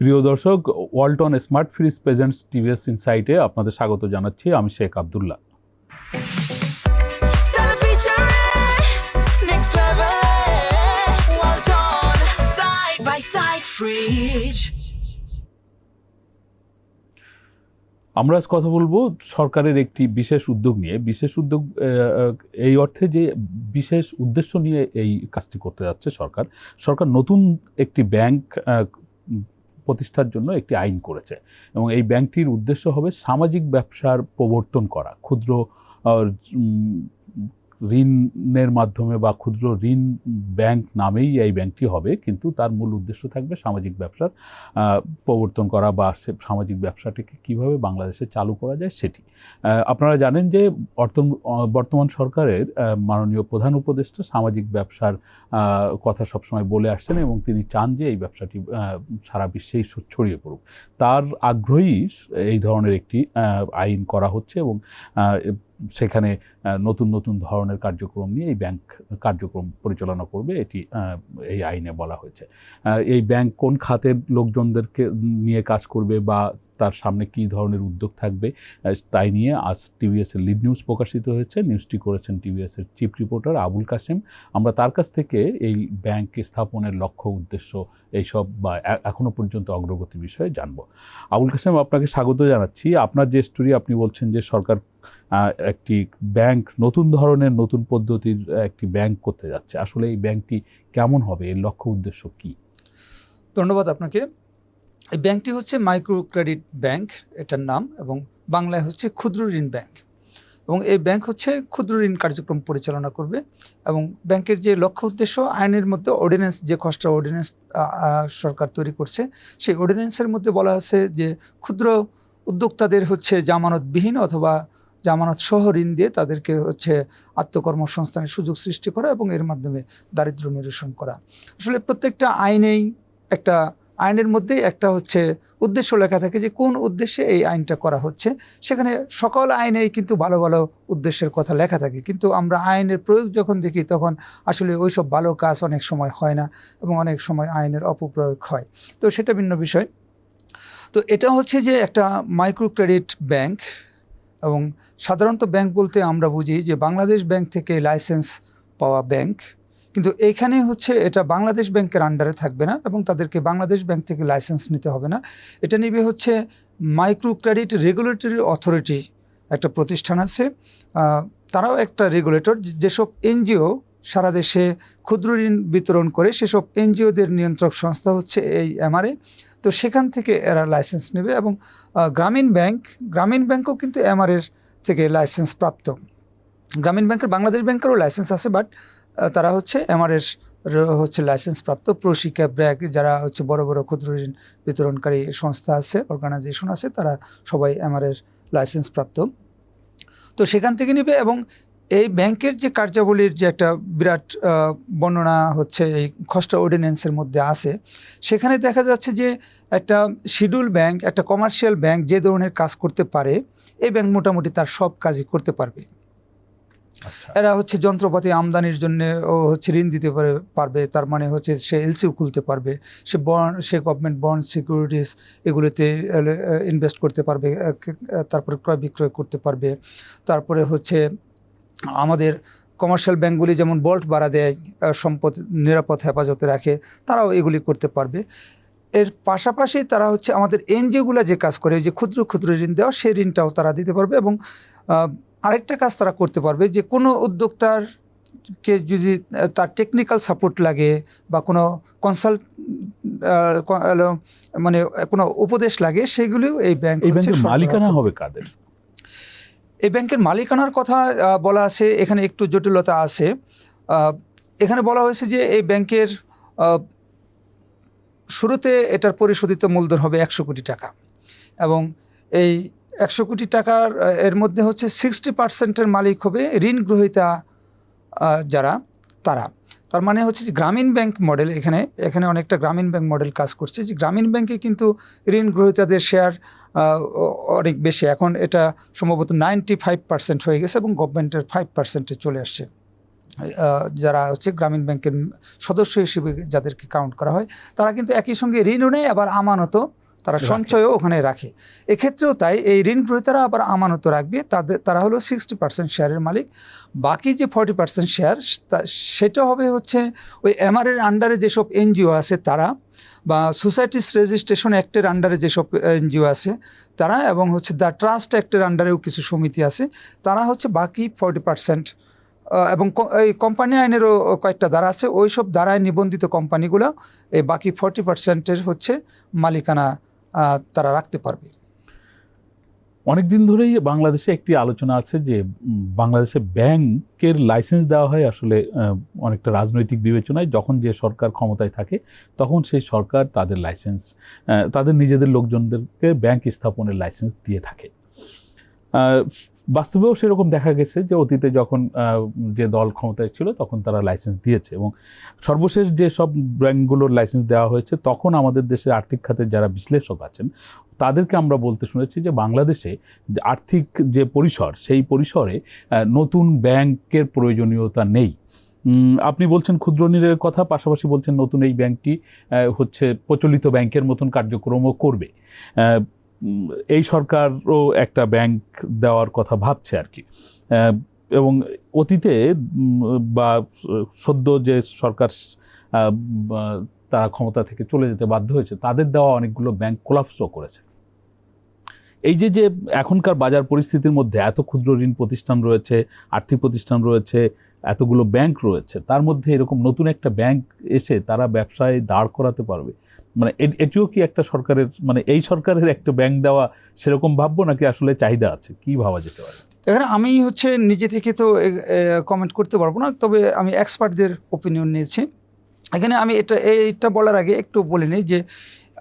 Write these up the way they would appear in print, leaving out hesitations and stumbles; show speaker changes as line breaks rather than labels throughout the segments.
প্রিয় দর্শক, Walton smart fridge presents TVS ইনসাইটে আপনাদের স্বাগত জানাচ্ছি। আমি শেখ আব্দুল্লাহ। আমরা আজ কথা বলবো সরকারের একটি বিশেষ উদ্যোগ নিয়ে। বিশেষ উদ্যোগ এই অর্থে যে বিশেষ উদ্দেশ্য নিয়ে এই কাজটি করতে যাচ্ছে সরকার নতুন একটি ব্যাংক প্রতিষ্ঠার জন্য একটি আইন করেছে এবং এই ব্যাংকটির উদ্দেশ্য হবে সামাজিক ব্যবসার প্রবর্তন করা। ক্ষুদ্র ঋণের মাধ্যমে বা ক্ষুদ্র ঋণ ব্যাংক নামেই এই ব্যাংকটি হবে, কিন্তু তার মূল উদ্দেশ্য থাকবে সামাজিক ব্যবসার প্রবর্তন করা বা সামাজিক ব্যবসাটিকে কীভাবে বাংলাদেশে চালু করা যায় সেটি। আপনারা জানেন যে বর্তমান সরকারের মাননীয় প্রধান উপদেষ্টা সামাজিক ব্যবসার কথা সবসময় বলে আসছেন এবং তিনি চান যে এই ব্যবসাটি সারা বিশ্বেই ছড়িয়ে পড়ুক। তার আগ্রহী এই ধরনের একটি আইন করা হচ্ছে এবং সেখানে নতুন নতুন ধরনের কার্যক্রম নিয়ে এই ব্যাংক কার্যক্রম পরিচালনা করবে, এটি এই আইনে বলা হয়েছে। এই ব্যাংক কোন খাতের লোকজনদেরকে নিয়ে কাজ করবে বা তার সামনে কী ধরনের উদ্যোগ থাকবে তাই নিয়ে আজ টিভিএসের লিড নিউজ প্রকাশিত হয়েছে। নিউজটি করেছেন টিভিএসের চিফ রিপোর্টার আবুল কাশেম। আমরা তার কাছ থেকে এই ব্যাংক স্থাপনের লক্ষ্য উদ্দেশ্য এইসব বা এখনো পর্যন্ত অগ্রগতি বিষয়ে জানবো। আবুল কাশেম, আপনাকে স্বাগত জানাচ্ছি। আপনার যে স্টোরি, আপনি বলছেন যে সরকার একটি ব্যাংক, নতুন ধরনের নতুন পদ্ধতির একটি ব্যাংক করতে যাচ্ছে। আসলে এই ব্যাংকটি কেমন হবে, এর লক্ষ্য উদ্দেশ্য কি?
ধন্যবাদ আপনাকে। এই ব্যাংকটি হচ্ছে মাইক্রো ক্রেডিট ব্যাংক এটার নাম, এবং বাংলায় হচ্ছে ক্ষুদ্র ঋণ ব্যাংক। এবং এই ব্যাংক হচ্ছে ক্ষুদ্র ঋণ কার্যক্রম পরিচালনা করবে। এবং ব্যাংকের যে লক্ষ্য উদ্দেশ্য, আইনের মধ্যে অর্ডিন্যান্স, যে খসড়া অর্ডিন্যান্স সরকার তৈরি করছে, সেই অর্ডিন্যান্সের মধ্যে বলা আছে যে ক্ষুদ্র উদ্যোক্তাদের হচ্ছে জামানতবিহীন অথবা জামানত সহ ঋণ দিয়ে তাদেরকে হচ্ছে আত্মকর্মসংস্থানের সুযোগ সৃষ্টি করা এবং এর মাধ্যমে দারিদ্র্য নিরসন করা। আসলে প্রত্যেকটা আইনের মধ্যেই একটা হচ্ছে উদ্দেশ্য লেখা থাকে যে কোন উদ্দেশ্যে এই আইনটা করা হচ্ছে। সেখানে সকল আইনেই কিন্তু ভালো ভালো উদ্দেশ্যের কথা লেখা থাকে, কিন্তু আমরা আইনের প্রয়োগ যখন দেখি তখন আসলে ওই সব ভালো কাজ অনেক সময় হয় না এবং অনেক সময় আইনের অপপ্রয়োগ হয়। তো সেটা ভিন্ন বিষয়। তো এটা হচ্ছে যে একটা মাইক্রো ক্রেডিট ব্যাংক, এবং সাধারণত ব্যাংক বলতে আমরা বুঝি যে বাংলাদেশ ব্যাংক থেকে লাইসেন্স পাওয়া ব্যাংক, কিন্তু এইখানে হচ্ছে এটা বাংলাদেশ ব্যাংকের আন্ডারে থাকবে না এবং তাদেরকে বাংলাদেশ ব্যাংক থেকে লাইসেন্স নিতে হবে না। এটা নিবে হচ্ছে মাইক্রো ক্রেডিট রেগুলেটরি অথরিটি, একটা প্রতিষ্ঠান আছে, তারাও একটা রেগুলেটর। যেসব এনজিও সারা দেশে ক্ষুদ্র ঋণ বিতরণ করে সেসব এনজিওদের নিয়ন্ত্রক সংস্থা হচ্ছে এই এমআরএ। তো সেখান থেকে এরা লাইসেন্স নেবে। এবং গ্রামীণ ব্যাংকও কিন্তু এমআরএর থেকে লাইসেন্স প্রাপ্ত। গ্রামীণ ব্যাংকের, বাংলাদেশ ব্যাংকেরও লাইসেন্স আছে, বাট তারা হচ্ছে এমআরএর হচ্ছে লাইসেন্স প্রাপ্ত। প্রশিক্ষা ব্র্যাক, যারা হচ্ছে বড় বড় ক্ষুদ্র ঋণ বিতরণকারী সংস্থা আছে, অর্গানাইজেশন আছে, তারা সবাই এমআরএর লাইসেন্স প্রাপ্ত। তো সেখান থেকে নেবে। এবং এই ব্যাংকের যে কার্যাবলীর যে একটা বিরাট বর্ণনা হচ্ছে এই খসড়া অর্ডিন্যান্সের মধ্যে আছে। সেখানে দেখা যাচ্ছে যে একটা শিডিউল ব্যাংক, একটা কমার্শিয়াল ব্যাংক যে ধরনের কাজ করতে পারে, এই ব্যাংক মোটামুটি তার সব কাজই করতে পারবে। এরা হচ্ছে যন্ত্রপাতি আমদানির জন্য ও হচ্ছে ঋণ দিতে পারবে, তার মানে হচ্ছে সে এলসিও খুলতে পারবে, সে গভর্নমেন্ট বন্ড, সিকিউরিটিস এগুলোতে ইনভেস্ট করতে পারবে, তারপরে ক্রয় বিক্রয় করতে পারবে। তারপরে হচ্ছে আমাদের কমার্শিয়াল ব্যাংকগুলি যেমন বল্ট ভাড়া দেয়, সম্পদ নিরাপদ হেফাজতে রাখে, তারাও এগুলি করতে পারবে। এর পাশাপাশি তারা হচ্ছে আমাদের এনজিওগুলো যে কাজ করে, যে ক্ষুদ্র ক্ষুদ্র ঋণ দেওয়া, সেই ঋণটাও তারা দিতে পারবে। এবং আরেকটা কাজ তারা করতে পারবে যে কোনো উদ্যোক্তারকে যদি তার টেকনিক্যাল সাপোর্ট লাগে বা কোনো মানে কোনো উপদেশ লাগে, সেগুলিও এই ব্যাংক।
মালিকানা হবে কাদের?
এই ব্যাংকের মালিকানার কথা বলা আছে, এখানে একটু জটিলতা আছে। এখানে বলা হয়েছে যে এই ব্যাংকের শুরুতে এটার পরিশোধিত মূলধন হবে 100 কোটি টাকা, এবং এই 100 কোটি টাকার এর মধ্যে হচ্ছে 60% মালিক হবে ঋণ গ্রহীতা যারা, তারা। তার মানে হচ্ছে যে গ্রামীণ ব্যাংক মডেল, এখানে অনেকটা গ্রামীণ ব্যাংক মডেল কাজ করছে। যে গ্রামীণ ব্যাংকে কিন্তু ঋণ গ্রহীতাদের শেয়ার অনেক বেশি। এখন এটা সম্ভবত 95% হয়ে গেছে এবং গভর্নমেন্টের 5%-এ চলে আসছে। যারা হচ্ছে গ্রামীণ ব্যাংকের সদস্য হিসেবে যাদেরকে কাউন্ট করা হয়, তারা কিন্তু একই সঙ্গে ঋণও নেয়, আবার আমানতও তারা সঞ্চয়ও ওখানে রাখে। এক্ষেত্রেও তাই, এই ঋণ গ্রহীতারা আবার আমানত রাখবে, তারা হলো 60% শেয়ারের মালিক। বাকি যে 40% শেয়ার, সেটা হবে হচ্ছে ওই এমআরের আন্ডারে যেসব এনজিও আছে তারা, বা সোসাইটিস রেজিস্ট্রেশন অ্যাক্টের আন্ডারে যেসব এনজিও আছে তারা, এবং হচ্ছে দ্য ট্রাস্ট অ্যাক্টের আন্ডারেও কিছু সমিতি আছে, তারা হচ্ছে বাকি 40%, এবং এই কোম্পানি আইনেরও কয়েকটা ধারা আছে, ওই সব ধারায় নিবন্ধিত কোম্পানিগুলো এই বাকি 40%-এর হচ্ছে মালিকানা তারা রাখতে পারবে।
অনেকদিন ধরেই বাংলাদেশে একটি আলোচনা আছে যে বাংলাদেশে ব্যাংকের লাইসেন্স দেওয়া হয় আসলে অনেকটা রাজনৈতিক বিবেচনায়। যখন যে সরকার ক্ষমতায় থাকে তখন সেই সরকার তাদের লাইসেন্স, তাদের নিজেদের লোকজনদেরকে ব্যাংক স্থাপনের লাইসেন্স দিয়ে থাকে। বাস্তবেও সেরকম দেখা গেছে যে অতীতে যখন যে দল ক্ষমতায় ছিল তখন তারা লাইসেন্স দিয়েছে, এবং সর্বশেষ যে সব ব্যাংকগুলোর লাইসেন্স দেওয়া হয়েছে তখন আমাদের দেশের আর্থিক খাতের যারা বিশ্লেষক আছেন তাদেরকে আমরা বলতে শুনেছি যে বাংলাদেশে যে আর্থিক যে পরিসর, সেই পরিসরে নতুন ব্যাংকের প্রয়োজনীয়তা নেই। আপনি বলছেন ক্ষুদ্র ঋণের কথা, পাশাপাশি বলছেন নতুন এই ব্যাংকটি হচ্ছে প্রচলিত ব্যাংকের মতন কার্যক্রমও করবে। এই সরকারও একটা ব্যাংক দেওয়ার কথা ভাবছে আর কি, এবং অতীতে বা সদ্য যে সরকার তারা ক্ষমতা থেকে চলে যেতে বাধ্য হয়েছে তাদের দেওয়া অনেকগুলো ব্যাংক কোলাপসও করেছে। এই যে এখনকার বাজার পরিস্থিতির মধ্যে এত ক্ষুদ্র ঋণ প্রতিষ্ঠান রয়েছে, আর্থিক প্রতিষ্ঠান রয়েছে, এতগুলো ব্যাংক রয়েছে, তার মধ্যে এরকম নতুন একটা ব্যাংক এসে তারা ব্যবসায় দাঁড় করাতে পারবে, মানে এটিও কি একটা সরকারের, মানে এই সরকারের একটা ব্যাংক দেওয়া সেরকম ভাববো, নাকি আসলে চাহিদা আছে, কি ভাবা যেতে পারে?
এখানে আমি হচ্ছে নিজে থেকে তো কমেন্ট করতে পারবো না, তবে আমি এক্সপার্টদের ওপিনিয়ন নিয়েছি। এখানে আমি এইটা বলার আগে একটু বলে নিই যে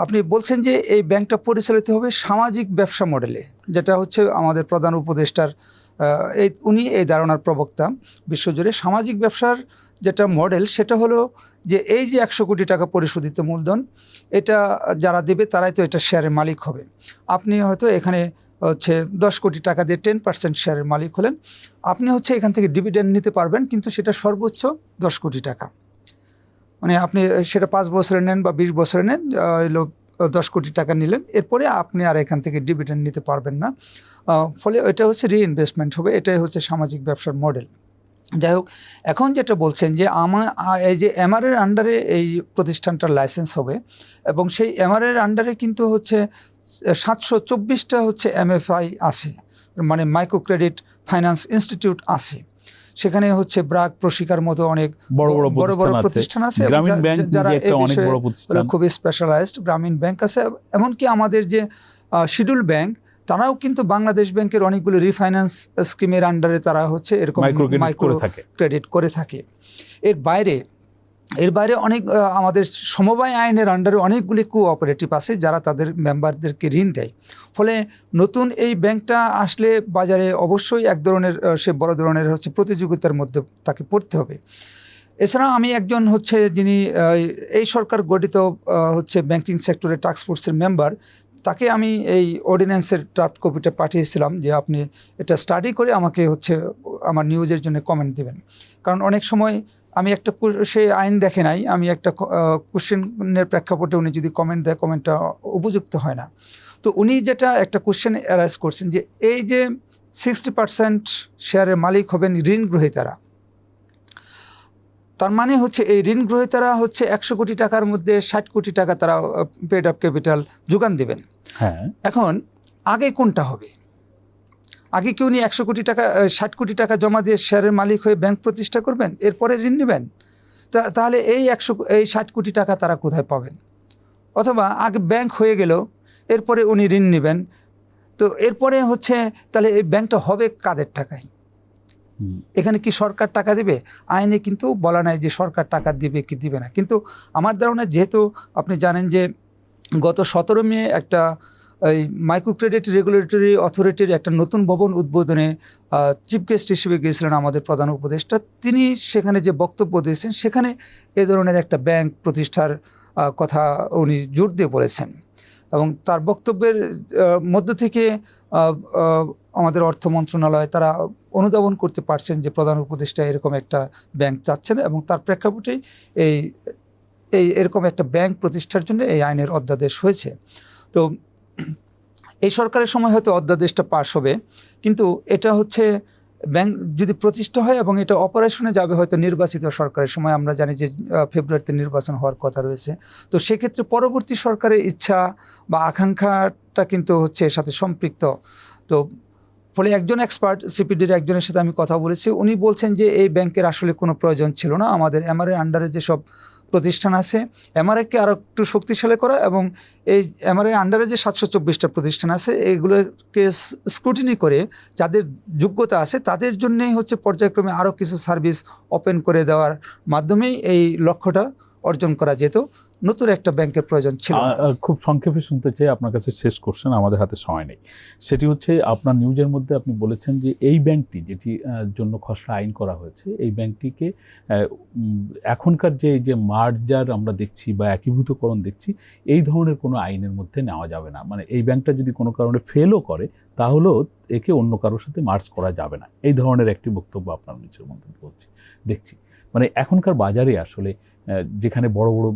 আপনি বলছেন যে এই ব্যাংকটা পরিচালিত হবে সামাজিক ব্যবসা মডেলে, যেটা হচ্ছে আমাদের প্রধান উপদেষ্টার উনি এই ধারণার প্রবক্তা বিশ্বজুড়ে। সামাজিক ব্যবসার যেটা মডেল সেটা হলো যে এই যে 100 কোটি টাকা পরিশোধিত মূলধন, এটা যারা দেবে তারাই তো এটা শেয়ারের মালিক হবে। আপনি হয়তো এখানে হচ্ছে 10 কোটি টাকা দিয়ে 10% শেয়ারের মালিক হলেন, আপনি হচ্ছে এখান থেকে ডিভিডেন্ড নিতে পারবেন, কিন্তু সেটা সর্বোচ্চ 10 কোটি টাকা। মানে আপনি সেটা 5 বছরে নেন বা 20 বছরে নেন, 10 কোটি টাকা নিলেন, এরপরে আপনি আর এখান থেকে ডিভিডেন্ড নিতে পারবেন না। ফলে এটা হচ্ছে রিইনভেস্টমেন্ট হবে, এটাই হচ্ছে সামাজিক ব্যবসার মডেল। যাই হোক, এখন যেটা বলছেন যে এই যে এমআরের আন্ডারে এই প্রতিষ্ঠানটার লাইসেন্স হবে, এবং সেই এমআরের আন্ডারে কিন্তু হচ্ছে 724টা হচ্ছে এমএফআই আছে, মানে মাইক্রো ক্রেডিট ফাইন্যান্স ইনস্টিটিউট আছে। সেখানে হচ্ছে ব্রাক, প্রশিকার মতো অনেক বড় বড় প্রতিষ্ঠান আছে, যারা খুবই স্পেশালাইজড। গ্রামীণ ব্যাংক আছে, এমনকি আমাদের যে শিডিউল ব্যাংক, তারাও কিন্তু বাংলাদেশ ব্যাংকের অনেকগুলো রিফাইন্যান্স স্কিমের আন্ডারে তারা হচ্ছে এরকম মাইক্রো ক্রেডিট করে থাকে। এর বাইরে অনেক আমাদের সমবায় আইনের আন্ডারে অনেকগুলি কোঅপারেটিভ আছে যারা তাদের মেম্বারদেরকে ঋণ দেয়। ফলে নতুন এই ব্যাংকটা আসলে বাজারে অবশ্যই এক ধরনের সে বড় ধরনের হচ্ছে প্রতিযোগিতার মধ্যে তাকে পড়তে হবে। এছাড়া আমি একজন হচ্ছে যিনি এই সরকার গঠিত হচ্ছে ব্যাংকিং সেক্টরের টাস্ক ফোর্সের মেম্বার, তাকে আমি এই অর্ডিন্যান্সের ড্রাফট কপিটা পাঠিয়েছিলাম যে আপনি এটা স্টাডি করে আমাকে হচ্ছে আমার নিউজের জন্য কমেন্ট দেবেন। কারণ অনেক সময় আমি একটা, সে আইন দেখে নাই, আমি একটা কোশ্চেনের প্রেক্ষাপটে উনি যদি কমেন্ট দেয়, কমেন্টটা উপযুক্ত হয় না। তো উনি যেটা একটা কোশ্চেন অ্যারাইজ করছেন যে এই যে 60% শেয়ারের মালিক হবেন ঋণ গ্রহীতারা, তার মানে হচ্ছে এই ঋণ গ্রহীতারা হচ্ছে 100 কোটি টাকার মধ্যে 60 কোটি টাকা তারা পেড আপ ক্যাপিটাল যোগান দেবেন।
হ্যাঁ,
এখন আগে কোনটা হবে? আগে কি উনি 100 কোটি টাকা 60 কোটি টাকা জমা দিয়ে শেয়ারের মালিক হয়ে ব্যাংক প্রতিষ্ঠা করবেন, এরপরে ঋণ নেবেন? তাহলে এই 60 কোটি টাকা তারা কোথায় পাবেন? অথবা আগে ব্যাংক হয়ে গেল, এরপরে উনি ঋণ নেবেন, তো এরপরে হচ্ছে তাহলে এই ব্যাংকটা হবে কাদের টাকায়? এখানে কি সরকার টাকা দিবে? আইনে কিন্তু বলা নাই যে সরকার টাকা দিবে কি দিবে না। কিন্তু আমার ধারণা, যেহেতু আপনি জানেন যে গত 17 মে একটা এই মাইক্রো ক্রেডিট রেগুলেটরি অথরিটির একটা নতুন ভবন উদ্বোধনে চিফ গেস্ট হিসেবে গিয়েছিলেন আমাদের প্রধান উপদেষ্টা। তিনি সেখানে যে বক্তব্য দিয়েছেন, সেখানে এ ধরনের একটা ব্যাংক প্রতিষ্ঠার কথা উনি জোর দিয়ে বলেছেন, এবং তার বক্তব্যের মধ্য থেকে আমাদের অর্থ মন্ত্রণালয় তারা অনুধাবন করতে পারছেন যে প্রধান উপদেষ্টা এরকম একটা ব্যাংক চাচ্ছেন, এবং তার প্রেক্ষাপটেই এই এরকম একটা ব্যাংক প্রতিষ্ঠার জন্য এই আইনের অধ্যাদেশ হয়েছে। তো এই সরকারের সময় হয়তো অধ্যাদেশটা পাস হবে, কিন্তু এটা হচ্ছে ব্যাংক যদি প্রতিষ্ঠা হয় এবং এটা অপারেশনে যাবে হয়তো নির্বাচিত সরকারের সময়, আমরা জানি যে ফেব্রুয়ারিতে নির্বাচন হওয়ার কথা রয়েছে। তো সেক্ষেত্রে পরবর্তী সরকারের ইচ্ছা বা আকাঙ্ক্ষাটা কিন্তু হচ্ছে এর সাথে সম্পৃক্ত। তো ফলে একজন এক্সপার্ট, সিপিডির একজনের সাথে আমি কথা বলেছি, উনি বলছেন যে এই ব্যাংকের আসলে কোনো প্রয়োজন ছিল না, আমাদের এমআরএ আন্ডারে যেসব প্রতিষ্ঠান আছে এমআরএকে আরও একটু শক্তিশালী করা, এবং এই এমআরএ আন্ডারে যে 724টা প্রতিষ্ঠান আছে এগুলোকে স্ক্রুটিনি করে যাদের যোগ্যতা আছে তাদের জন্যেই হচ্ছে পর্যায়ক্রমে আরও কিছু সার্ভিস ওপেন করে দেওয়ার মাধ্যমেই এই লক্ষ্যটা অর্জন করা যেত। নতুন একটা ব্যাংকের প্রয়োজন ছিল না।
খুব সংক্ষেপে শুনতে চাই, আপনার কাছে শেষ কোশ্চেন, আমাদের হাতে সময় নেই। সেটি হচ্ছে আপনার নিউজের মধ্যে আপনি বলেছেন যে এই ব্যাংকটি যেটি জন্য খসড়া আইন করা হয়েছে, এই ব্যাংকটিকে এখনকার যে মার্জার আমরা দেখছি বা একীভূতকরণ দেখছি, এই ধরনের কোনো আইনের মধ্যে নেওয়া যাবে না। মানে এই ব্যাংকটা যদি কোনো কারণে ফেলও করে তাহলেও একে অন্য কারোর সাথে মার্জ করা যাবে না, এই ধরনের একটি বক্তব্য আপনার নিউজের মধ্যে দেখছি। মানে এখনকার বাজারে আসলে যেখানে বড় বড়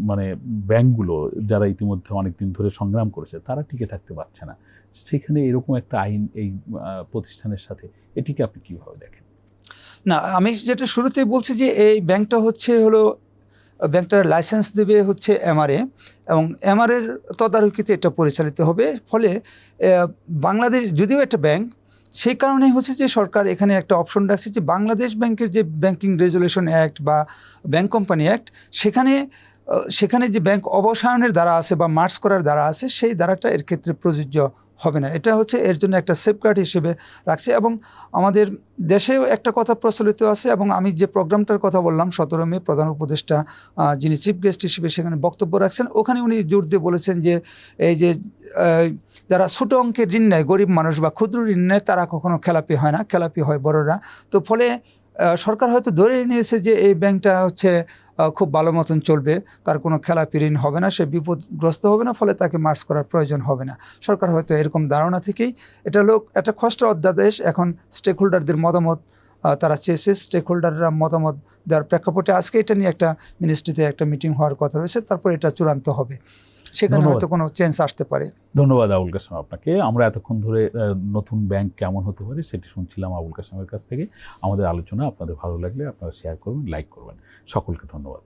মানে ব্যাংকগুলো যারা ইতিমধ্যে অনেক দিন ধরে সংগ্রাম করেছে তারা টিকে থাকতে পারছে না, সেখানে এরকম একটা আইন এই প্রতিষ্ঠানের সাথে, এটিকে আপনি কীভাবে দেখেন?
না, আমি যেটা শুরুতেই বলছি যে এই ব্যাংকটা হলো ব্যাংকটার লাইসেন্স দেবে হচ্ছে এমআরএ, এবং এমআরএর তদারকিতে এটা পরিচালিত হবে। ফলে বাংলাদেশ যদিও একটা ব্যাংক, সেই কারণেই হচ্ছে যে সরকার এখানে একটা অপশন রাখছে যে বাংলাদেশ ব্যাংকের যে ব্যাংকিং রেজুলেশন অ্যাক্ট বা ব্যাংক কোম্পানি অ্যাক্ট, সেখানে যে ব্যাংক অবসায়নের দ্বারা আছে বা মার্জ করার দ্বারা আছে, সেই দ্বারাটা এর ক্ষেত্রে প্রযোজ্য হবে না। এটা হচ্ছে এর জন্য একটা সেফগার্ড হিসেবে রাখছে। এবং আমাদের দেশেও একটা কথা প্রচলিত আছে, এবং আমি যে প্রোগ্রামটার কথা বললাম 17 মে প্রধান উপদেষ্টা যিনি চিফ গেস্ট হিসেবে সেখানে বক্তব্য রাখছেন, ওখানে উনি জোর দিয়ে বলেছেন যে এই যে যারা ছোটো অঙ্কের ঋণ নেয়, গরিব মানুষ বা ক্ষুদ্র ঋণ নেয়, তারা কখনো খেলাপি হয় না, খেলাপি হয় বড়রা। তো ফলে সরকার হয়তো ধরে নিয়েছে যে এই ব্যাংকটা হচ্ছে খুব ভালো মতন চলবে, তার কোনো খেলাপি ঋণ হবে না, সে বিপদগ্রস্ত হবে না, ফলে তাকে মার্জ করার প্রয়োজন হবে না। সরকার হয়তো এরকম ধারণা থেকেই এটা একটা খসড়া অধ্যাদেশ। এখন স্টেক হোল্ডারদের মতামত তারা চেয়েছে, স্টেক হোল্ডাররা মতামত দেওয়ার প্রেক্ষাপটে আজকে এটা নিয়ে একটা মিনিস্ট্রিতে একটা মিটিং হওয়ার কথা রয়েছে, তারপর এটা চূড়ান্ত হবে, সেখানে হয়তো কোনো চেঞ্জ আসতে পারে।
ধন্যবাদ আবুল কাসেম আপনাকে। আমরা এতক্ষণ ধরে নতুন ব্যাংক কেমন হতে পারে সেটি শুনছিলাম আবুল কাসেমের কাছ থেকে। আমাদের আলোচনা আপনাদের ভালো লাগলে আপনারা শেয়ার করবেন, লাইক করবেন। সকলকে ধন্যবাদ।